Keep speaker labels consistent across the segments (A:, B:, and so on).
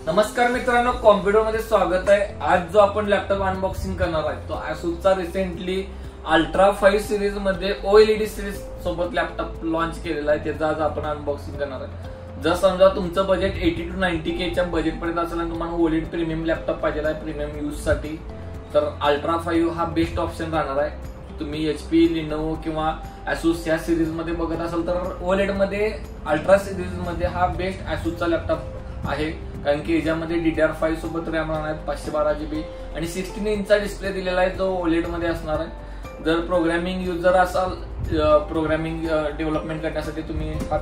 A: नमस्कार मित्रांनो, कॉम्प्युटर मध्ये स्वागत आहे। आज जो आपण लॅपटॉप अनबॉक्सिंग करणार आहे तो Asusचा रिसेंटली अल्ट्रा 5 सिरीज मध्ये OLED सिरीज सोबत लॅपटॉप लॉन्च केलेला आहे। त्याचा आज आपण अनबॉक्सिंग करणार आहे। जर समजा तुमचं बजेट 80 to 90K च्या बजेट पर्यंत असेल आणि तुम्हाला OLED प्रीमियम लॅपटॉप पाहिजे आहे प्रीमियम यूज साठी, तर अल्ट्रा 5 हा बेस्ट ऑप्शन राहणार आहे। तुम्ही HP, Lenovo किंवा Asus या सिरीज मध्ये बघत असाल तर OLED मध्ये अल्ट्रा सिरीज मध्ये हा बेस्ट Asusचा लॅपटॉप आहे, कारण की याच्यामध्ये DDR5 सोबत रॅम राहणार आहे 512GB आणि 16 इंचचा डिस्प्ले दिलेला आहे जो OLED मध्ये असणार आहे। जर प्रोग्रामिंग युजर असाल, प्रोग्रामिंग डेव्हलपमेंट करण्यासाठी तुम्ही हा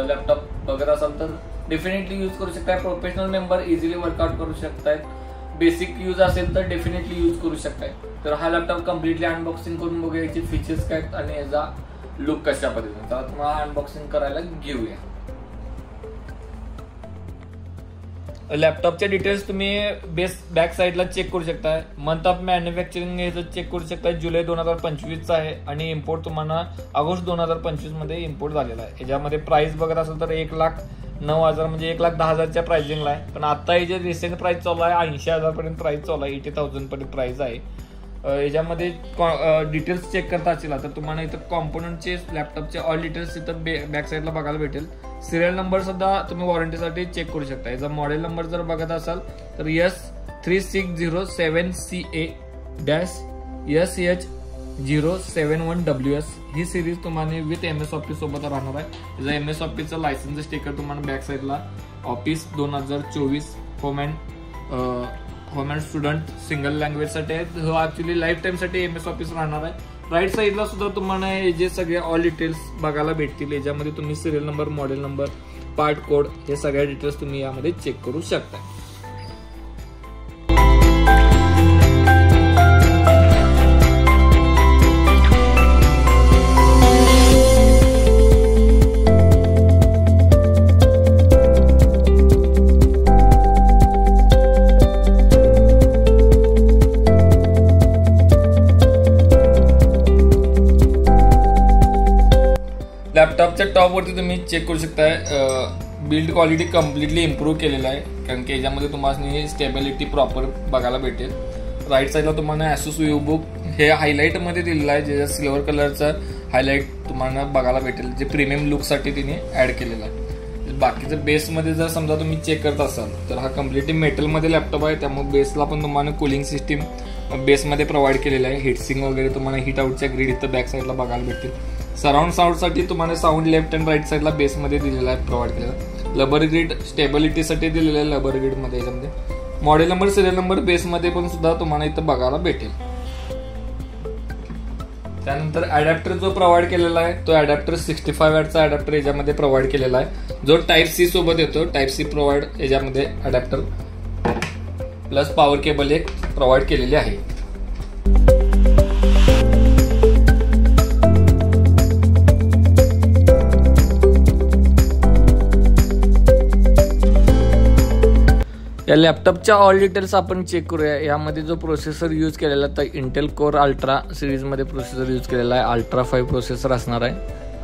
A: लॅपटॉप बघत असाल तर डेफिनेटली यूज करू शकताय। प्रोफेशनल मेंबर इझिली वर्कआउट करू शकतायत। बेसिक यूज असेल तर डेफिनेटली यूज करू शकताय। तर हा लॅपटॉप कम्प्लिटली अनबॉक्सिंग करून बघूया याचे फीचर्स काय आणि याचा लुक कशा पद्धतीने। तर तुम्हाला अनबॉक्सिंग करायला घेऊया। लॅपटॉपचे डिटेल्स तुम्ही बॅक साइडला चेक करू शकताय। मंथ ऑफ मॅन्युफॅक्चरिंग याचं चेक करू शकताय, जुलै 2025 चा आहे आणि इम्पोर्ट तुम्हाला ऑगस्ट 2025 मध्ये इम्पोर्ट झालेला आहे। याच्यामध्ये प्राइस बघत असेल तर 1,09,000 म्हणजे 1,10,000च्या प्राइसिंगला आहे, पण आता हे जे रिसेंट प्राइस चालू आहे 80,000 पर्यंत प्राइस चालू आहे, 80,000 पर्यंत प्राइस आहे। याच्यामध्ये डिटेल्स चेक करता असेल तर तुम्हाला इथं कॉम्पोनंटचे लॅपटॉपचे ऑल डिटेल्स इथं बॅक साइडला बघायला भेटेल। सिरियल नंबर सुद्धा तुम्ही वॉरंटीसाठी चेक करू शकता। याचा मॉडेल नंबर जर बघत असाल तर S3607CA-SH071WS ही सिरीज तुम्हाला विथ MS ऑफिस सोबत राहणार आहे। त्याचा MS ऑफिसचं लायसन्स स्टिकर तुम्हाला बॅक साइडला office 2024 home and student single language साठी आहे। हो ऍक्च्युली लाईफ टाइम साठी MS ऑफिस राहणार आहे। राईट साइडला सुद्धा तुम्हाला हे जे सगळे ऑल डिटेल्स बघायला भेटतील। याच्यामध्ये तुम्ही serial number, model number, part code हे सगळे डिटेल्स तुम्ही यामध्ये चेक करू शकता। लॅपटॉपच्या टॉप वरती तुम्ही चेक करू शकताय, बिल्ड क्वालिटी कम्प्लिटली इम्प्रूव्ह केलेला आहे, कारण की याच्यामध्ये तुम्हाला स्टेबिलिटी प्रॉपर बघायला भेटेल। राईट साइडला तुम्हाला Asus VivoBook हे हायलाइट मध्ये दिलेलं आहे, ज्याच्या सिल्वर कलरचा हायलाइट तुम्हाला बघायला भेटेल, जे प्रीमियम लुक साठी तिने ऍड केलेला आहे। बाकीचं बेसमध्ये जर समजा तुम्ही चेक करत असाल तर हा कम्प्लिटली मेटलमध्ये लॅपटॉप आहे, त्यामुळे बेसला पण तुम्हाला कूलिंग सिस्टीम बेसमध्ये प्रोव्हाइड केलेलं आहे। हिटसिंग वगैरे तुम्हाला हिट आउटच्या ग्रीड इथं बॅक साइडला बघायला भेटेल। सराउंड साऊंड साठी तुम्हाला साऊंड लेफ्ट अँड राईट साइडला बेसमध्ये दिलेला आहे, प्रोव्हाइड केलेला। लबर ग्रीड स्टेबिलिटीसाठी दिलेला आहे, लबर ग्रीड मध्ये याच्यामध्ये मॉडेल नंबर, सिरियल नंबर बेसमध्ये पण सुद्धा तुम्हाला इथं बघायला भेटेल। त्यानंतर अडॅप्टर जो प्रोव्हाइड केलेला आहे तो अडॅप्टर 65 वॅटचा अडॅप्टर याच्यामध्ये प्रोव्हाइड केलेला आहे, जो Type-C सोबत येतो। Type-C प्रोव्हाइड याच्यामध्ये अडॅप्टर प्लस पॉवर केबल एक प्रोव्हाइड केलेली आहे। या लॅपटॉपच्या ऑल डिटेल्स आपण चेक करूया। यामध्ये जो प्रोसेसर यूज केलेला तर इंटेल कोर अल्ट्रा सिरीज मध्ये प्रोसेसर यूज केलेला आहे। अल्ट्रा 5 प्रोसेसर असणार आहे,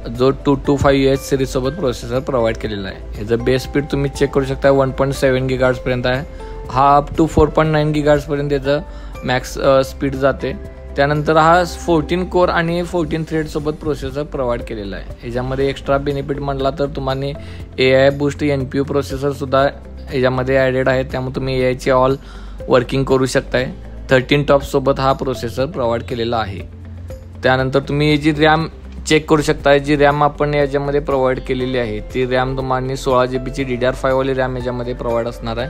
A: जो 225H सिरीज सोबत प्रोसेसर प्रोव्हाइड केलेला आहे। याचं बेस स्पीड तुम्ही चेक करू शकता 1.7 GHz पर्यंत आहे। हा अप टू 4.9 GHz पर्यंत याचं मॅक्स स्पीड जाते। त्यानंतर हा 14 कोर आणि 14 थ्रेड सोबत प्रोसेसर प्रोव्हाइड केलेला आहे। याच्यामध्ये एक्स्ट्रा बेनिफिट म्हणला तर तुम्हाला AI बूस्ट NPU प्रोसेसर सुद्धा याच्यामध्ये ॲडेड आहे, त्यामुळे तुम्ही AI ऑल वर्किंग करू शकताय। 13 टॉप सोबत हा प्रोसेसर प्रोव्हाइड केलेला आहे। त्यानंतर तुम्ही याची रॅम चेक करू शकता। जी रॅम आपण याच्यामध्ये प्रोव्हाइड केलेली आहे ती रॅम तुम्हाला 16GB DDR5 वाली रॅम याच्यामध्ये प्रोव्हाइड असणार आहे,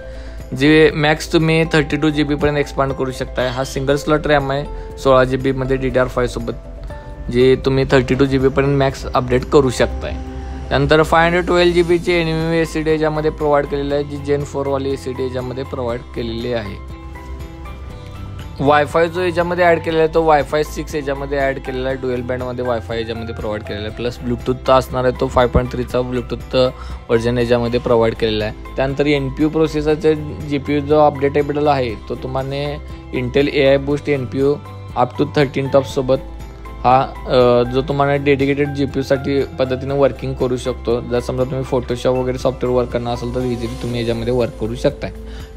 A: जे मॅक्स तुम्ही 32GB पर्यंत एक्सपांड करू शकताय। हा सिंगल स्लॉट रॅम आहे 16GB मध्ये DDR5 सोबत, जे तुम्ही 32GB पर्यंत मॅक्स अपडेट करू शकताय। त्यानंतर 512GB ची NVMe SSD याच्यामध्ये प्रोव्हाइड केलेली आहे, जी Gen 4 वाली SSD याच्यामध्ये प्रोव्हाइड केलेली आहे। वायफाय जो याच्यामध्ये ऍड केलेला आहे तो Wi-Fi 6 याच्यामध्ये ऍड केलेला आहे, ड्युअल बँड मध्ये वायफाय याच्यामध्ये प्रोव्हाइड केलेला आहे, प्लस ब्लूटूथ असणार आहे तो 5.3चा ब्लूटूथ व्हर्जन याच्यामध्ये प्रोव्हाइड केलेला आहे। त्यानंतर NPU प्रोसेसरचे GPU जो अपडेटेबल आहे तो तुम्हाला Intel AI boost NPU up to 13 top सोबत हा जो तुम्हाला डेडिकेटेड GPU पद्धतीने वर्किंग करू शकतो. जर समजा तुम्ही फोटोशॉप वगैरे सॉफ्टवेअर वर्क करणार असेल तर इझिली तुम्ही याच्यामध्ये वर्क करू शकताय.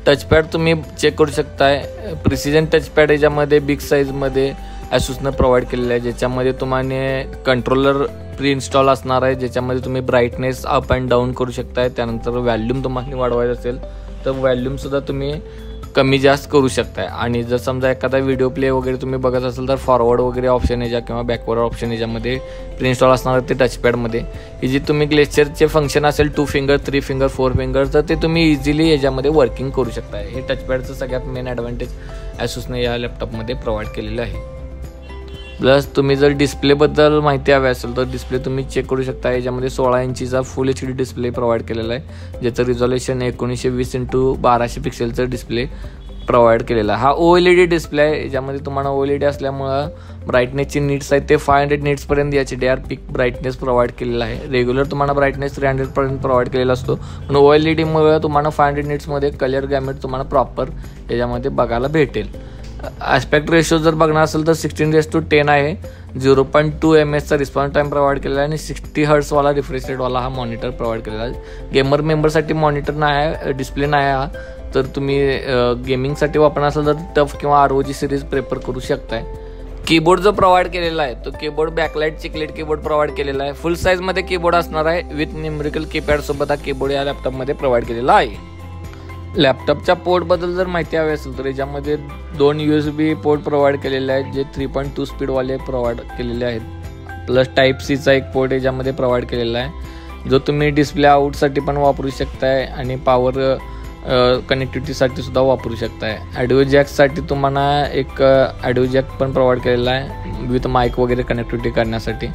A: टचपॅड तुम्ही चेक करू शकताय. प्रिसिजन टचपॅड याच्यामध्ये बिग साईजमध्ये ॲसूसनं प्रोव्हाइड केलेलं आहे, ज्याच्यामध्ये तुम्हाला कंट्रोलर प्री इन्स्टॉल असणार आहे, ज्याच्यामध्ये तुम्ही ब्राईटनेस अप अँड डाऊन करू शकताय. त्यानंतर व्हॅल्यूम तुम्हाला वाढवायचं असेल तर व्हॅल्यूमसुद्धा तुम्ही कमी जास्त करू शकताय. आणि जर समजा एखादा व्हिडिओ प्ले वगैरे तुम्ही बघत असाल तर फॉरवर्ड वगैरे ऑप्शन याच्या किंवा बॅकवर्ड ऑप्शन याच्यामध्ये प्री इन्स्टॉल असणार आहे ते टचपॅडमध्ये. ही जी तुम्ही ग्लेचरचे फंक्शन असेल 2 फिंगर 3 फिंगर 4 फिंगर तर ते तुम्ही इझिली याच्यामध्ये वर्किंग करू शकताय. हे टचपॅडचं सगळ्यात मेन ॲडव्हान्टेज ॲसूसने या लॅपटॉपमध्ये प्रोव्हाइड केलेलं आहे. प्लस तुम्ही जर डिस्प्लेबद्दल माहिती हवी असेल तर डिस्प्ले तुम्ही चेक करू शकता. याच्यामध्ये 16 इंचीचा फुल HD डिस्प्ले प्रोव्हाइड केलेला आहे, ज्याचं रिझॉल्युशन 1920x1200 पिक्सेलचं डिस्प्ले प्रोव्हाइड केलेला आहे. हा OLED डिस्प्ले आहे, ज्यामध्ये तुम्हाला OLED असल्यामुळं ब्राईटनेसची नीट्स आहेत ते 500 नीट्सपर्यंत HDR पीक ब्राईटनेस प्रोव्हाइड केलेला आहे. रेग्युलर तुम्हाला ब्राईटनेस 300पर्यंत प्रोव्हाइड केलेला असतो, पण OLEDमुळे तुम्हाला 500 नीट्समध्ये कलर गॅमेट तुम्हाला प्रॉपर याच्यामध्ये बघायला भेटेल. ॲस्पेक्ट रेशो जर बघणार असेल तर 16:10 आहे. 0.2 ms रिस्पॉन्स टाईम प्रोव्हाइड केलेला आहे आणि 60 हर्ट्सवाला रिफ्रेश रेटवाला हा मॉनिटर प्रोव्हाइड केलेला आहे. गेमर मेंबरसाठी मॉनिटर नाही आहे, डिस्प्ले नाही हा, तर तुम्ही गेमिंगसाठी वापरणार असेल तर टफ किंवा ROG सिरीज प्रेफर करू शकताय. कीबोर्ड जो प्रोव्हाइड केलेला आहे तो कीबोर्ड बॅकलाइट चिकलेट कीबोर्ड प्रोव्हाइड केलेला आहे. फुल साईजमध्ये कीबोर्ड असणार आहे विथ न्यूमेरिकल कीपॅड सोबत हा कीबोर्ड या लॅपटॉपमध्ये प्रोव्हाइड केलेला आहे. लॅपटॉपच्या पोर्टबद्दल जर माहिती हवी असेल तर याच्यामध्ये 2 USB पोर्ट प्रोव्हाइड केलेले आहेत, जे 3.2 स्पीडवाले प्रोव्हाइड केलेले आहेत. प्लस Type-Cचा एक पोर्ट याच्यामध्ये प्रोव्हाइड केलेला आहे, जो तुम्ही डिस्प्ले आउटसाठी पण वापरू शकताय आणि पॉवर कनेक्टिव्हिटीसाठी सुद्धा वापरू शकताय. ऑडिओ जॅकसाठी तुम्हाला एक ऑडिओ जॅक पण प्रोव्हाइड केलेला आहे विथ माईक वगैरे कनेक्टिव्हिटी करण्यासाठी.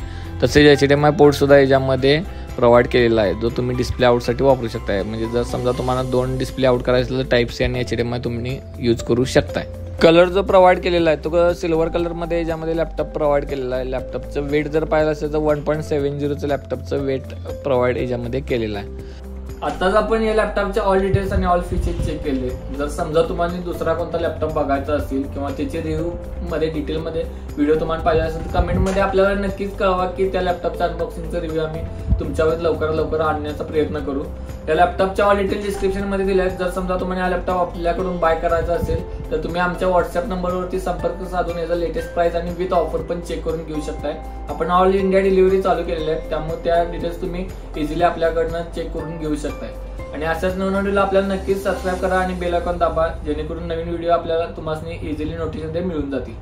A: तसेच HDMI पोर्टसुद्धा याच्यामध्ये प्रोव्हाइड केलेला आहे, जो तुम्ही डिस्प्ले आउटसाठी वापरू शकताय. म्हणजे जर समजा तुम्हाला 2 डिस्प्ले आउट करायचं तर Type-C आणि HDMI तुम्ही यूज करू शकताय. कलर जो प्रोव्हाइड केलेला आहे तो सिल्वर कलरमध्ये याच्यामध्ये लॅपटॉप प्रोव्हाइड केलेला आहे. लॅपटॉपचं वेट जर पाहिलं असेल तर 1.70चं लॅपटॉपचं वेट प्रोव्हाइड याच्यामध्ये केलेलं आहे. आताच आपण या लॅपटॉपचे ऑल डिटेल्स आणि ऑल फीचर्स चेक केले. जर समजा तुम्हाला दुसरा कोणता लॅपटॉप बघायचा असेल किंवा त्याचे रिव्ह्यूमध्ये डिटेलमध्ये व्हिडिओ तुम्हाला पाहिजे असेल तर कमेंटमध्ये आपल्याला नक्कीच कळवा की त्या लॅपटॉपचा अनबॉक्सिंगचा रिव्ह्यू आम्ही तुमच्यावर लवकरात लवकर आणण्याचा प्रयत्न करू. या लॅपटॉपच्या ऑल डिटेल डिस्क्रिप्शनमध्ये दिल्या आहेत. जर समजा तुम्हाला हा लॅपटॉप आपल्याकडून बाय करायचा असेल तर तुम्ही आमच्या व्हॉट्सअप नंबरवरती संपर्क साधून याचा लेटेस्ट प्राइस आणि विथ ऑफर पण चेक करून घेऊ शकताय. आपण ऑल इंडिया डिलिव्हरी चालू केलेली आहे, त्यामुळे त्या डिटेल्स तुम्ही इझिली आपल्याकडनं चेक करून घेऊ शकताय. आणि अशाच नवीन व्हिडिओला आपल्याला नक्कीच सबस्क्राईब करा आणि बेल आयकॉन दाबा, जेणेकरून नवीन व्हिडिओ आपल्याला तुम्हाला इझिली नोटिफिकेशन मिळून जातील.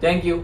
A: थँक्यू.